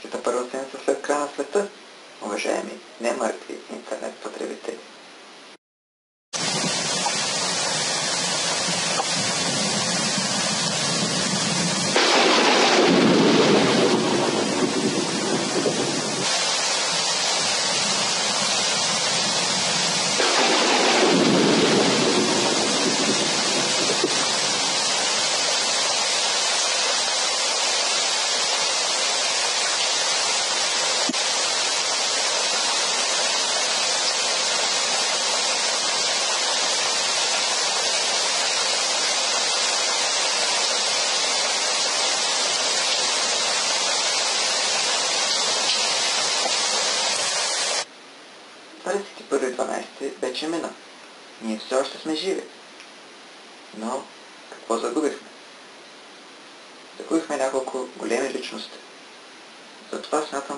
20-та първа седмица след края на света, уважаеми немъртви интернет потребители. Вече мина. Ние все още сме живи. Но какво загубихме? Загубихме няколко големи личности. Затова смятам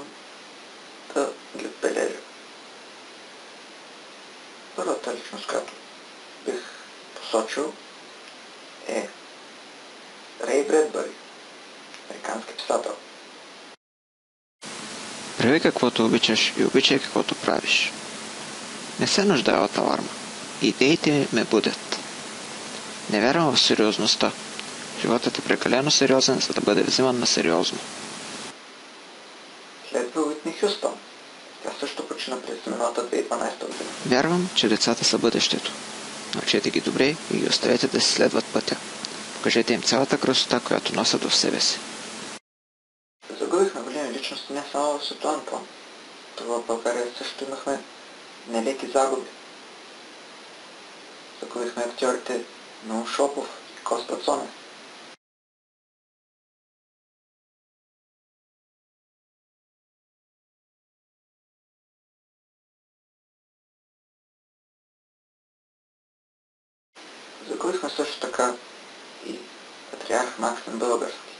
да ги отбележа. Първата личност, която бих посочил, е Рей Бредбъри, американски писател. Прави каквото обичаш и обичай каквото правиш. Не се нуждая от аларма. Идеите ме будят. Не вярвам в сериозността. Животът е прекалено сериозен, за да бъде взиман на сериозно. Следва Уитни Хюстън. Тя също почина през миналата 2012 година. Вярвам, че децата са бъдещето. Научете ги добре и ги оставете да си следват пътя. Покажете им цялата красота, която носят в себе си. Загубихме големи личности не само в световен план. Това в България също имахме нелеки загуби. Загубихме актьорите Мило Шопов и Коста Цонев. Загубихме също така и патриарх Максим Български.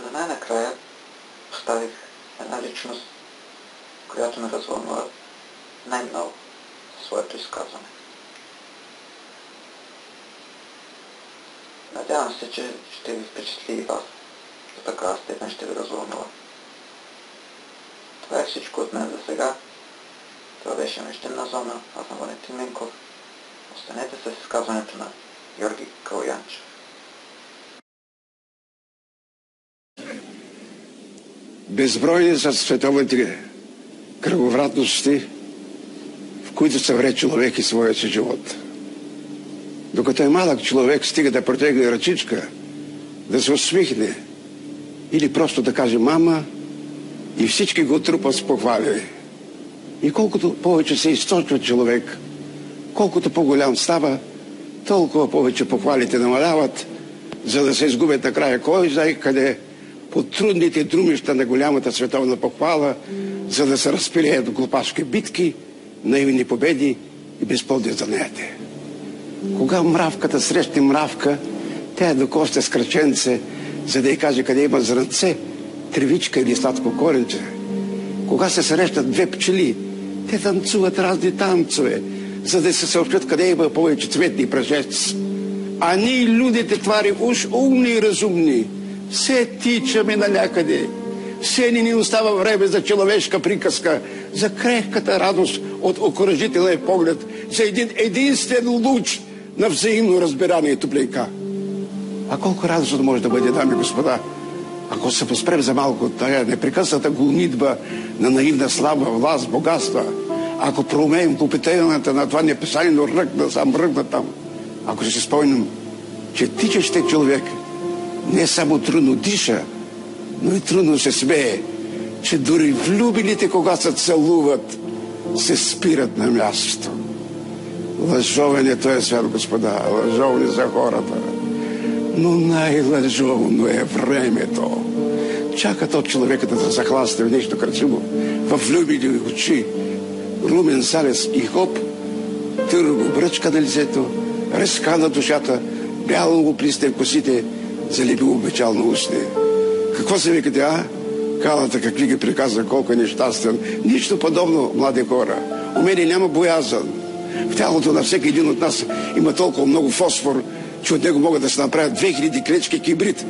За най-накрая поставих една личност, която ме развълнува най-много със своето изказване. Надявам се, че ще ви впечатли и вас. До такава степен ще ви развълнува. Това е всичко от мен за сега. Това беше Междинна зона. Аз съм Валентин Минков. Останете с изказването на Георги Калуянчев. Безбройни са световните кръговратности, в които се вре човек и своя си живот. Докато е малък човек, стига да протегне ръчичка, да се усмихне или просто да каже мама и всички го трупат с похвали. И колкото повече се източва човек, колкото по-голям става, толкова повече похвалите намаляват, за да се изгубят накрая кой знае къде по трудните друмища на голямата световна похвала, за да се разпилеят глупашки битки, наивни победи и безплодни занятия. Кога мравката срещне мравка, тя е докосте с краченце, за да й каже къде има зрънце, тревичка или сладко коренче. Кога се срещат две пчели, те танцуват разни танцове, за да се съобщат къде има повече цветни пръжеци. А ние, людите твари, уж умни и разумни, все тичаме навякъде. Все ни остава време за човешка приказка, за крехката радост от окуражителния поглед, за един единствен луч на взаимно разбирание и топлинка. А колко радостно може да бъде, дами и господа, ако се поспрем за малко от тая непрекъсната гонитба на наивна слава, власт, богатства, ако проумеем попитаенията на това неписано ръгна, сам ръгна там, ако ще спомним, че тичащите човек не само трудно диша, но и трудно се смее, че дори влюбените, кога се целуват, се спират на мястото. Лъжовен е този свят, господа, лъжовни за хората. Но най-лъжовно е времето. Чака то човека да се захласне в нещо красиво, в влюбени очи, румен залез и хоп, търго бръчка на лицето, ръска на душата, бяло му плисне косите, залепило печално устни. Какво се викате, а? Калата какви ги приказва, колко е нещастен. Нищо подобно, млади хора. У мене няма боязън. В тялото на всеки един от нас има толкова много фосфор, че от него могат да се направят 2000 клечки кибрид.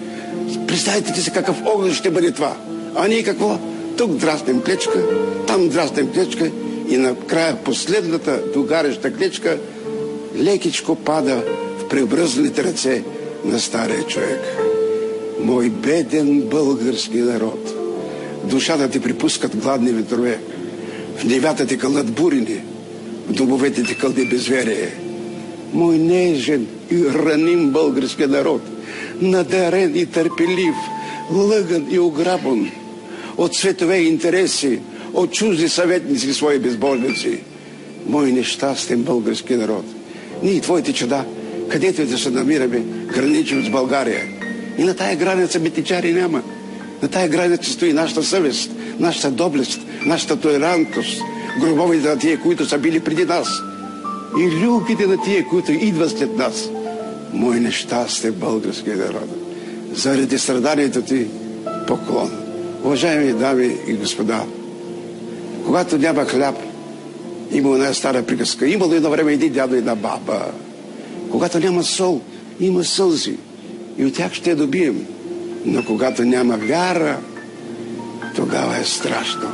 Представете си какъв огън ще бъде това. А ние какво? Тук драснем клечка, там драснем клечка и накрая последната догаряща клечка лекичко пада в пребръзналите ръце на стария човек. Мой беден български народ, душата ти припускат гладни ветрове, в нивята ти кълнат бурени, в домовете ти кълди безверие. Мой нежен и раним български народ, надарен и търпелив, лъган и ограбен от светове интереси, от чужди съветници и свои безбожници. Мой нещастен български народ, ние, твоите чада, където и да се намираме, граничим с България. И на тая граница митничари няма. На тая граница стои нашата съвест, нашата доблест, нашата толерантност, гробовете на тия, които са били преди нас и люлките на тия, които идват след нас. Мой нещастен български народ, заради страданието ти поклон. Уважаеми дами и господа, когато няма хляб, има една стара приказка. Имало едно време един дядо и една баба. Когато няма сол, има сълзи. И от тях ще я добием. Но когато няма вяра, тогава е страшно.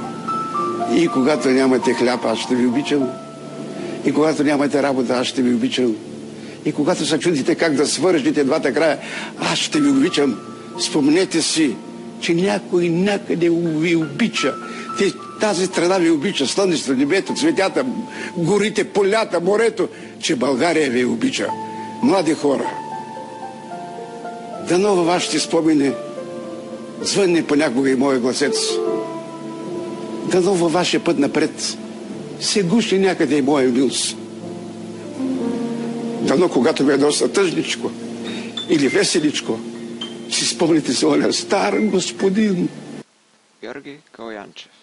И когато нямате хляб, аз ще ви обичам. И когато нямате работа, аз ще ви обичам. И когато се чудите как да свържете двата края, аз ще ви обичам. Спомнете си, че някой някъде ви обича. Тази страна ви обича, слънцето, небето, цветята, горите, полята, морето, че България ви обича. Млади хора, дано във вашите спомени звънне понякога и моя гласец. Дано във вашия път напред се гуши някъде и моя милост. Дано когато ме е доста тъжничко или веселичко, си спомните се оня стар господин. Георги Калоянчев.